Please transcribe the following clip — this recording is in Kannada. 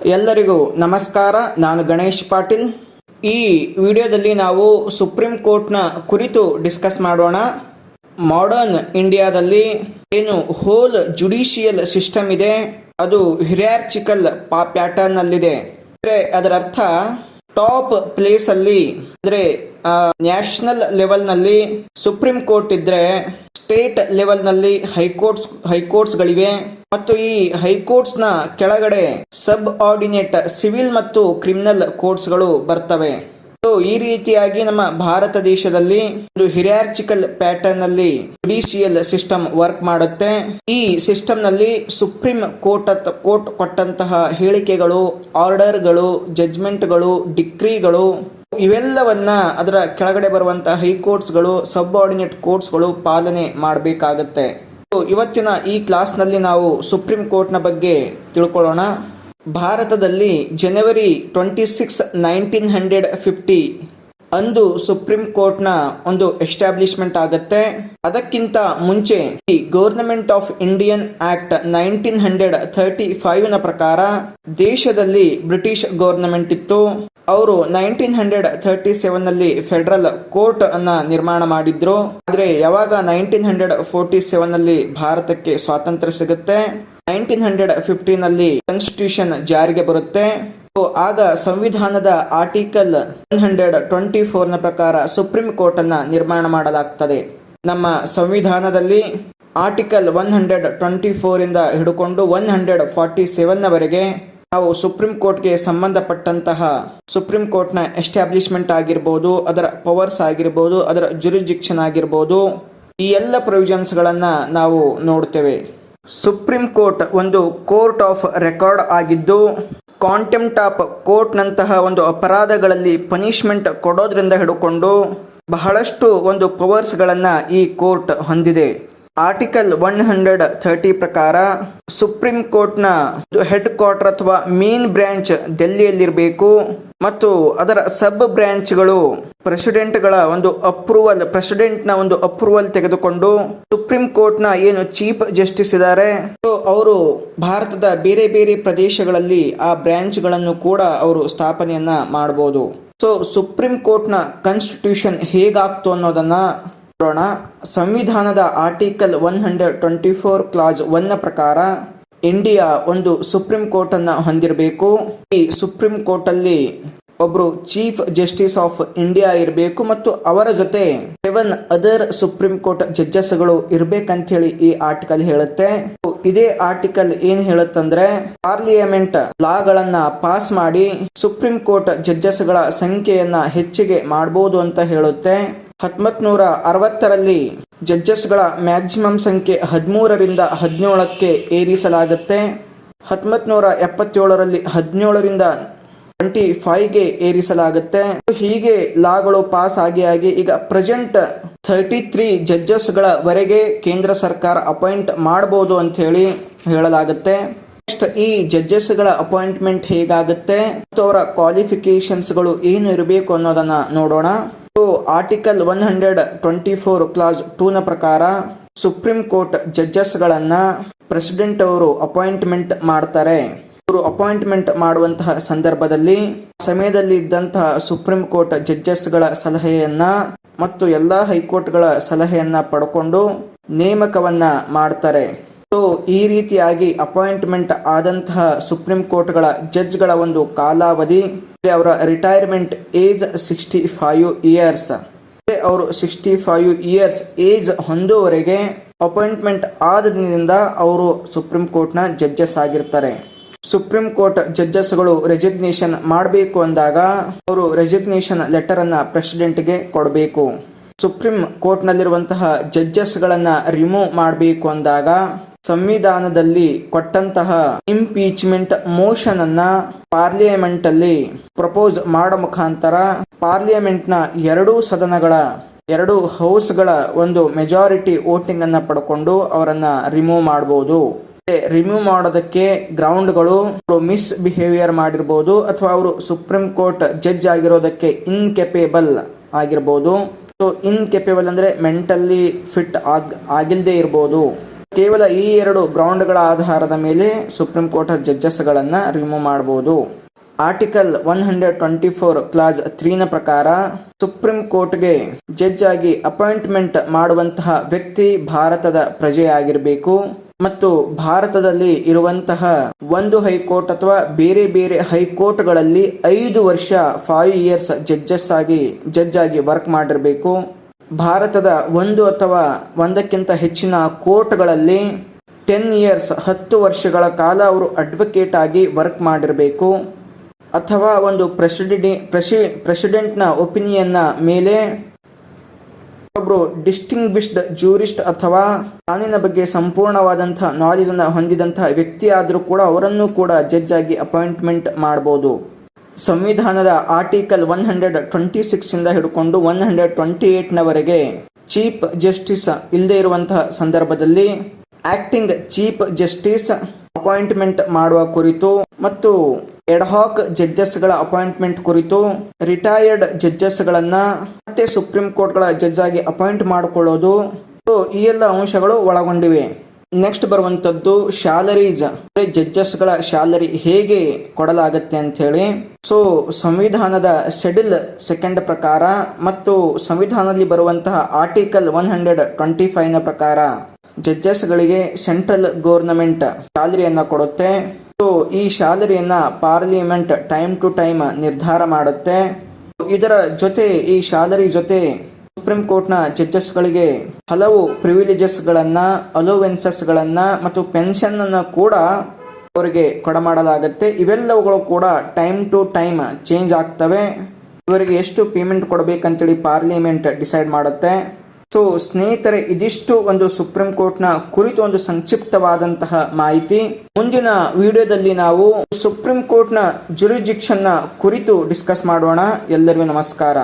ಎಲ್ಲರಿಗೂ ನಮಸ್ಕಾರ. ನಾನು ಗಣೇಶ್ ಪಾಟೀಲ್. ಈ ವಿಡಿಯೋದಲ್ಲಿ ನಾವು ಸುಪ್ರೀಂ ಕೋರ್ಟ್ನ ಕುರಿತು ಡಿಸ್ಕಸ್ ಮಾಡೋಣ. ಮಾಡರ್ನ್ ಇಂಡಿಯಾದಲ್ಲಿ ಏನು ಹೋಲ್ ಜುಡಿಷಿಯಲ್ ಸಿಸ್ಟಮ್ ಇದೆ ಅದು ಹಿರಾರ್ಚಿಕಲ್ ಪ್ಯಾಟರ್ನ್ನಲ್ಲಿದೆ. ಅಂದರೆ ಅದರ ಅರ್ಥ ಟಾಪ್ ಪ್ಲೇಸಲ್ಲಿ ಅಂದರೆ ನ್ಯಾಷನಲ್ ಲೆವೆಲ್ನಲ್ಲಿ ಸುಪ್ರೀಂ ಕೋರ್ಟ್ ಇದ್ದರೆ ಸ್ಟೇಟ್ ಲೆವೆಲ್ನಲ್ಲಿ ಹೈಕೋರ್ಟ್ಸ್ಗಳಿವೆ ಮತ್ತು ಈ ಹೈಕೋರ್ಟ್ಸ್ನ ಕೆಳಗಡೆ ಸಬ್ ಆರ್ಡಿನೇಟ್ ಸಿವಿಲ್ ಮತ್ತು ಕ್ರಿಮಿನಲ್ ಕೋರ್ಟ್ಸ್ಗಳು ಬರ್ತವೆ. ಈ ರೀತಿಯಾಗಿ ನಮ್ಮ ಭಾರತ ದೇಶದಲ್ಲಿ ಒಂದು ಹಿರಾರ್ಚಿಕಲ್ ಪ್ಯಾಟರ್ನ್ ನಲ್ಲಿ ಜುಡಿಷಿಯಲ್ ಸಿಸ್ಟಮ್ ವರ್ಕ್ ಮಾಡುತ್ತೆ. ಈ ಸಿಸ್ಟಮ್ ನಲ್ಲಿ ಸುಪ್ರೀಂ ಕೋರ್ಟ್ ಕೊಟ್ಟಂತಹ ಹೇಳಿಕೆಗಳು, ಆರ್ಡರ್ಗಳು, ಜಡ್ಜ್ಮೆಂಟ್ಗಳು, ಡಿಕ್ರಿಗಳು ಇವೆಲ್ಲವನ್ನ ಅದರ ಕೆಳಗಡೆ ಬರುವಂತಹ ಹೈಕೋರ್ಟ್ಸ್ಗಳು, ಸಬ್ ಆರ್ಡಿನೇಟ್ ಕೋರ್ಟ್ಸ್ಗಳು ಪಾಲನೆ ಮಾಡಬೇಕಾಗತ್ತೆ. ಇವತ್ತಿನ ಈ ಕ್ಲಾಸ್ನಲ್ಲಿ ನಾವು ಸುಪ್ರೀಂ ಕೋರ್ಟ್ನ ಬಗ್ಗೆ ತಿಳ್ಕೊಳ್ಳೋಣ. ಭಾರತದಲ್ಲಿ ಜನವರಿ 26, 1950 ಅಂದು ಸುಪ್ರೀಂ ಕೋರ್ಟ್ನ ಒಂದು ಎಸ್ಟಾಬ್ಲಿಷ್ಮೆಂಟ್ ಆಗುತ್ತೆ. ಅದಕ್ಕಿಂತ ಮುಂಚೆ ಈ ಗವರ್ನಮೆಂಟ್ ಆಫ್ ಇಂಡಿಯನ್ ಆಕ್ಟ್ 1935ನ ಪ್ರಕಾರ ದೇಶದಲ್ಲಿ ಬ್ರಿಟಿಷ್ ಗವರ್ನಮೆಂಟ್ ಇತ್ತು. ಅವರು 1937ನಲ್ಲಿ ಫೆಡರಲ್ ಕೋರ್ಟ್ ಅನ್ನ ನಿರ್ಮಾಣ ಮಾಡಿದ್ರು. ಆದ್ರೆ ಯಾವಾಗ 1947ನಲ್ಲಿ ಭಾರತಕ್ಕೆ ಸ್ವಾತಂತ್ರ್ಯ ಸಿಗುತ್ತೆ, 1950ನಲ್ಲಿ ಕಾನ್ಸ್ಟಿಟ್ಯೂಷನ್ ಜಾರಿಗೆ ಬರುತ್ತೆ. ಆಗ ಸಂವಿಧಾನದ ಆರ್ಟಿಕಲ್ 124ನ ಪ್ರಕಾರ ಸುಪ್ರೀಂ ಕೋರ್ಟ್ ಅನ್ನ ನಿರ್ಮಾಣ ಮಾಡಲಾಗ್ತದೆ. ನಮ್ಮ ಸಂವಿಧಾನದಲ್ಲಿ ಆರ್ಟಿಕಲ್ 124 ಇಂದ ಹಿಡ್ಕೊಂಡು 147ವರೆಗೆ ನಾವು ಸುಪ್ರೀಂ ಕೋರ್ಟ್ಗೆ ಸಂಬಂಧಪಟ್ಟಂತಹ ಸುಪ್ರೀಂ ಕೋರ್ಟ್ನ ಎಸ್ಟಾಬ್ಲಿಷ್ಮೆಂಟ್ ಆಗಿರ್ಬೋದು, ಅದರ ಪವರ್ಸ್ ಆಗಿರ್ಬೋದು, ಅದರ ಜುರಿಸ್ಡಿಕ್ಷನ್ ಆಗಿರ್ಬೋದು, ಈ ಎಲ್ಲ ಪ್ರೊವಿಷನ್ಸ್ಗಳನ್ನ ನಾವು ನೋಡ್ತೇವೆ. ಸುಪ್ರೀಂ ಕೋರ್ಟ್ ಒಂದು ಕೋರ್ಟ್ ಆಫ್ ರೆಕಾರ್ಡ್ ಆಗಿದ್ದು ಕಾಂಟೆಂಪ್ಟ್ ಆಫ್ ಕೋರ್ಟ್ ನಂತಹ ಒಂದು ಅಪರಾಧಗಳಲ್ಲಿ ಪನಿಷ್ಮೆಂಟ್ ಕೊಡೋದ್ರಿಂದ ಹಿಡ್ಕೊಂಡು ಬಹಳಷ್ಟು ಒಂದು ಪವರ್ಸ್ಗಳನ್ನ ಈ ಕೋರ್ಟ್ ಹೊಂದಿದೆ. ಆರ್ಟಿಕಲ್ 130 ಪ್ರಕಾರ ಸುಪ್ರೀಂ ಕೋರ್ಟ್ನ ಹೆಡ್ ಕ್ವಾರ್ಟರ್ ಅಥವಾ ಮೇನ್ ಬ್ರಾಂಚ್ ಡೆಲ್ಲಿಯಲ್ಲಿರಬೇಕು ಮತ್ತು ಅದರ ಸಬ್ ಬ್ರಾಂಚ್ಗಳು ಪ್ರೆಸಿಡೆಂಟ್ನ ಒಂದು ಅಪ್ರೂವಲ್ ತೆಗೆದುಕೊಂಡು ಸುಪ್ರೀಂ ಕೋರ್ಟ್ನ ಏನು ಚೀಫ್ ಜಸ್ಟಿಸ್ ಇದ್ದಾರೆ ಅವರು ಭಾರತದ ಬೇರೆ ಬೇರೆ ಪ್ರದೇಶಗಳಲ್ಲಿ ಆ ಬ್ರಾಂಚ್ಗಳನ್ನು ಕೂಡ ಅವರು ಸ್ಥಾಪನೆಯನ್ನ ಮಾಡಬಹುದು. ಸುಪ್ರೀಂ ಕೋರ್ಟ್ನ ಕಾನ್ಸ್ಟಿಟ್ಯೂಷನ್ ಹೇಗಾಗ್ತು ಅನ್ನೋದನ್ನ ಸಂವಿಧಾನದ ಆರ್ಟಿಕಲ್ 124 ಕ್ಲಾಸ್ 1ನ ಪ್ರಕಾರ ಇಂಡಿಯಾ ಒಂದು ಸುಪ್ರೀಂ ಕೋರ್ಟ್ ಅನ್ನ ಹೊಂದಿರಬೇಕು. ಈ ಸುಪ್ರೀಂ ಕೋರ್ಟ್ ಅಲ್ಲಿ ಒಬ್ರು ಚೀಫ್ ಜಸ್ಟಿಸ್ ಆಫ್ ಇಂಡಿಯಾ ಇರಬೇಕು ಮತ್ತು ಅವರ ಜೊತೆ 7 ಅದರ್ ಸುಪ್ರೀಂ ಕೋರ್ಟ್ ಜಡ್ಜಸ್ಗಳು ಇರ್ಬೇಕಂತ ಹೇಳಿ ಈ ಆರ್ಟಿಕಲ್ ಹೇಳುತ್ತೆ. ಇದೇ ಆರ್ಟಿಕಲ್ ಏನ್ ಹೇಳುತ್ತಂದ್ರೆ ಪಾರ್ಲಿಮೆಂಟ್ ಲಾಗಳನ್ನ ಪಾಸ್ ಮಾಡಿ ಸುಪ್ರೀಂ ಕೋರ್ಟ್ ಜಡ್ಜಸ್ಗಳ ಸಂಖ್ಯೆಯನ್ನ ಹೆಚ್ಚಿಗೆ ಮಾಡಬಹುದು ಅಂತ ಹೇಳುತ್ತೆ. 1960ರಲ್ಲಿ ಜಡ್ಜಸ್ಗಳ ಮ್ಯಾಕ್ಸಿಮಮ್ ಸಂಖ್ಯೆ 13ರಿಂದ 17ಕ್ಕೆ ಏರಿಸಲಾಗುತ್ತೆ. 1977ರಲ್ಲಿ 17ರಿಂದ 25ಗೆ ಏರಿಸಲಾಗುತ್ತೆ. ಹೀಗೆ ಲಾಗಳು ಪಾಸ್ ಆಗಿ ಈಗ ಪ್ರೆಸೆಂಟ್ 33 ಜಡ್ಜಸ್ಗಳವರೆಗೆ ಕೇಂದ್ರ ಸರ್ಕಾರ ಅಪಾಯಿಂಟ್ ಮಾಡಬಹುದು ಅಂತ ಹೇಳಿ ಹೇಳಲಾಗುತ್ತೆ. ನೆಕ್ಸ್ಟ್ ಈ ಜಡ್ಜಸ್ಗಳ ಅಪಾಯಿಂಟ್ಮೆಂಟ್ ಹೇಗಾಗುತ್ತೆ ಮತ್ತು ಅವರ ಕ್ವಾಲಿಫಿಕೇಶನ್ಸ್ಗಳು ಏನು ಇರಬೇಕು ಅನ್ನೋದನ್ನ ನೋಡೋಣ. ಆರ್ಟಿಕಲ್ 124 ಕ್ಲಾಸ್ 2ನ ಪ್ರಕಾರ ಸುಪ್ರೀಂ ಕೋರ್ಟ್ ಜಡ್ಜಸ್ಗಳನ್ನ ಪ್ರೆಸಿಡೆಂಟ್ ಅವರು ಅಪಾಯಿಂಟ್ಮೆಂಟ್ ಮಾಡ್ತಾರೆ. ಅವರು ಅಪಾಯಿಂಟ್ಮೆಂಟ್ ಮಾಡುವಂತಹ ಸಂದರ್ಭದಲ್ಲಿ ಸಮಯದಲ್ಲಿ ಇದ್ದಂತಹ ಸುಪ್ರೀಂ ಕೋರ್ಟ್ ಜಡ್ಜಸ್ಗಳ ಸಲಹೆಯನ್ನ ಮತ್ತು ಎಲ್ಲಾ ಹೈಕೋರ್ಟ್ಗಳ ಸಲಹೆಯನ್ನ ಪಡ್ಕೊಂಡು ನೇಮಕವನ್ನ ಮಾಡ್ತಾರೆ. ಈ ರೀತಿಯಾಗಿ ಅಪಾಯಿಂಟ್ಮೆಂಟ್ ಆದಂತಹ ಸುಪ್ರೀಂ ಕೋರ್ಟ್ಗಳ ಜಡ್ಜ್ಗಳ ಒಂದು ಕಾಲಾವಧಿ, ಅವರ ರಿಟೈರ್ಮೆಂಟ್ ಏಜ್ 65 ಇಯರ್ಸ್. ಅವರು 65 ಇಯರ್ಸ್ ಏಜ್ ಹೊಂದುವವರೆಗೆ ಅಪಾಯಿಂಟ್ಮೆಂಟ್ ಆದ ದಿನದಿಂದ ಅವರು ಸುಪ್ರೀಂ ಕೋರ್ಟ್ನ ಜಡ್ಜಸ್ ಆಗಿರ್ತಾರೆ. ಸುಪ್ರೀಂ ಕೋರ್ಟ್ ಜಡ್ಜಸ್ಗಳು ರೆಸಿಗ್ನೇಷನ್ ಮಾಡಬೇಕು ಅಂದಾಗ ಅವರು ರೆಸಿಗ್ನೇಷನ್ ಲೆಟರ್ ಅನ್ನ ಪ್ರೆಸಿಡೆಂಟ್ಗೆ ಕೊಡಬೇಕು. ಸುಪ್ರೀಂ ಕೋರ್ಟ್ನಲ್ಲಿರುವಂತಹ ಜಡ್ಜಸ್ಗಳನ್ನ ರಿಮೂವ್ ಮಾಡಬೇಕು ಅಂದಾಗ ಸಂವಿಧಾನದಲ್ಲಿ ಕೊಟ್ಟಂತಹ ಇಂಪೀಚ್ಮೆಂಟ್ ಮೋಷನ್ ಅನ್ನ ಪಾರ್ಲಿಮೆಂಟ್ ಅಲ್ಲಿ ಪ್ರಪೋಸ್ ಮಾಡೋ ಮುಖಾಂತರ ಪಾರ್ಲಿಮೆಂಟ್ನ ಎರಡು ಹೌಸ್ಗಳ ಒಂದು ಮೆಜಾರಿಟಿ ವೋಟಿಂಗ್ ಅನ್ನ ಪಡ್ಕೊಂಡು ಅವರನ್ನ ರಿಮೂವ್ ಮಾಡಬಹುದು. ರಿಮೂವ್ ಮಾಡೋದಕ್ಕೆ ಗ್ರೌಂಡ್ಗಳು ಮಿಸ್ ಬಿಹೇವಿಯರ್ ಮಾಡಿರ್ಬೋದು ಅಥವಾ ಅವರು ಸುಪ್ರೀಂ ಕೋರ್ಟ್ ಜಡ್ಜ್ ಆಗಿರೋದಕ್ಕೆ ಇನ್ಕೆಪೇಬಲ್ ಆಗಿರ್ಬೋದು. ಇನ್ಕೆಪೇಬಲ್ ಅಂದ್ರೆ ಮೆಂಟಲಿ ಫಿಟ್ ಆಗಿಲ್ಲದೆ ಇರ್ಬೋದು. ಕೇವಲ ಈ 2 ಗ್ರೌಂಡ್ಗಳ ಆಧಾರದ ಮೇಲೆ ಸುಪ್ರೀಂ ಕೋರ್ಟ್ ಜಡ್ಜಸ್ಗಳನ್ನ ರಿಮೂವ್ ಮಾಡಬಹುದು. ಆರ್ಟಿಕಲ್ 124 ಕ್ಲಾಸ್ 3ನ ಪ್ರಕಾರ ಸುಪ್ರೀಂ ಕೋರ್ಟ್ಗೆ ಜಡ್ಜ್ ಆಗಿ ಅಪಾಯಿಂಟ್ಮೆಂಟ್ ಮಾಡುವಂತಹ ವ್ಯಕ್ತಿ ಭಾರತದ ಪ್ರಜೆಯಾಗಿರಬೇಕು ಮತ್ತು ಭಾರತದಲ್ಲಿ ಇರುವಂತಹ ಒಂದು ಹೈಕೋರ್ಟ್ ಅಥವಾ ಬೇರೆ ಬೇರೆ ಹೈಕೋರ್ಟ್ಗಳಲ್ಲಿ 5 ವರ್ಷ 5 ಇಯರ್ಸ್ ಜಡ್ಜ್ ಆಗಿ ವರ್ಕ್ ಮಾಡಿರಬೇಕು. ಭಾರತದ ಒಂದು ಅಥವಾ ಒಂದಕ್ಕಿಂತ ಹೆಚ್ಚಿನ ಕೋರ್ಟ್ಗಳಲ್ಲಿ 10 ಇಯರ್ಸ್ 10 ವರ್ಷಗಳ ಕಾಲ ಅವರು ಅಡ್ವೊಕೇಟ್ ಆಗಿ ವರ್ಕ್ ಮಾಡಿರಬೇಕು. ಅಥವಾ ಒಂದು ಪ್ರೆಸಿಡೆಂಟ್ನ ಒಪಿನಿಯನ್ನ ಮೇಲೆ ಒಬ್ಬರು ಡಿಸ್ಟಿಂಗ್ವಿಶ್ಡ್ ಜೂರಿಸ್ಟ್ ಅಥವಾ ಕಾನೂನಿನ ಬಗ್ಗೆ ಸಂಪೂರ್ಣವಾದಂತಹ ನಾಲೆಜ್ ಅನ್ನು ಹೊಂದಿದಂತಹ ವ್ಯಕ್ತಿ ಆದರೂ ಕೂಡ ಅವರನ್ನು ಕೂಡ ಜಡ್ಜ್ ಆಗಿ ಅಪಾಯಿಂಟ್ಮೆಂಟ್ ಮಾಡಬಹುದು. ಸಂವಿಧಾನದ ಆರ್ಟಿಕಲ್ 126 ಇಂದ ಹಿಡ್ಕೊಂಡು 128ನವರೆಗೆ ಚೀಫ್ ಜಸ್ಟಿಸ್ ಇಲ್ಲದೆ ಇರುವಂತಹ ಸಂದರ್ಭದಲ್ಲಿ ಆಕ್ಟಿಂಗ್ ಚೀಫ್ ಜಸ್ಟಿಸ್ ಅಪಾಯಿಂಟ್ಮೆಂಟ್ ಮಾಡುವ ಕುರಿತು ಮತ್ತು ಎಡ್ಹಾಕ್ ಜಡ್ಜಸ್ಗಳ ಅಪಾಯಿಂಟ್ಮೆಂಟ್ ಕುರಿತು ರಿಟೈರ್ಡ್ ಜಡ್ಜಸ್ಗಳನ್ನ ಮತ್ತೆ ಸುಪ್ರೀಂ ಕೋರ್ಟ್ಗಳ ಜಡ್ಜ್ ಆಗಿ ಅಪಾಯಿಂಟ್ ಮಾಡಿಕೊಳ್ಳೋದು ಈ ಎಲ್ಲ ಅಂಶಗಳು ಒಳಗೊಂಡಿವೆ. ನೆಕ್ಸ್ಟ್ ಬರುವಂತದ್ದು ಸ್ಯಾಲರೀಸ್, ಜಡ್ಜಸ್ಗಳ ಸ್ಯಾಲರಿ ಹೇಗೆ ಕೊಡಲಾಗುತ್ತೆ ಅಂತ ಹೇಳಿ. ಸಂವಿಧಾನದ ಶೆಡ್ಯೂಲ್ 2 ಪ್ರಕಾರ ಮತ್ತು ಸಂವಿಧಾನದಲ್ಲಿ ಬರುವಂತಹ ಆರ್ಟಿಕಲ್ 125ನ ಪ್ರಕಾರ ಜಡ್ಜಸ್ಗಳಿಗೆ ಸೆಂಟ್ರಲ್ ಗೌರ್ನಮೆಂಟ್ ಸ್ಯಾಲರಿಯನ್ನ ಕೊಡುತ್ತೆ. ಈ ಸ್ಯಾಲರಿಯನ್ನ ಪಾರ್ಲಿಮೆಂಟ್ ಟೈಮ್ ಟು ಟೈಮ್ ನಿರ್ಧಾರ ಮಾಡುತ್ತೆ. ಇದರ ಜೊತೆ ಈ ಸ್ಯಾಲರಿ ಜೊತೆ ಸುಪ್ರೀಂ ಕೋರ್ಟ್ನ ಜಡ್ಜಸ್ಗಳಿಗೆ ಹಲವು ಪ್ರಿವಿಲೇಜಸ್ಗಳನ್ನ, ಅಲೋವೆನ್ಸಸ್ಗಳನ್ನ ಮತ್ತು ಪೆನ್ಷನ್ ಅನ್ನ ಕೂಡ ಅವರಿಗೆ ಕೊಡಮಾಡಲಾಗುತ್ತೆ. ಇವೆಲ್ಲವುಗಳು ಕೂಡ ಟೈಮ್ ಟು ಟೈಮ್ ಚೇಂಜ್ ಆಗ್ತವೆ. ಇವರಿಗೆ ಎಷ್ಟು ಪೇಮೆಂಟ್ ಕೊಡಬೇಕಂತೇಳಿ ಪಾರ್ಲಿಮೆಂಟ್ ಡಿಸೈಡ್ ಮಾಡುತ್ತೆ. ಸ್ನೇಹಿತರೆ, ಇದಿಷ್ಟು ಒಂದು ಸುಪ್ರೀಂ ಕೋರ್ಟ್ನ ಕುರಿತು ಒಂದು ಸಂಕ್ಷಿಪ್ತವಾದಂತಹ ಮಾಹಿತಿ. ಮುಂದಿನ ವಿಡಿಯೋದಲ್ಲಿ ನಾವು ಸುಪ್ರೀಂ ಕೋರ್ಟ್ನ ಜುರಿಸ್ಡಿಕ್ಷನ್ನ ಕುರಿತು ಡಿಸ್ಕಸ್ ಮಾಡೋಣ. ಎಲ್ಲರಿಗೂ ನಮಸ್ಕಾರ.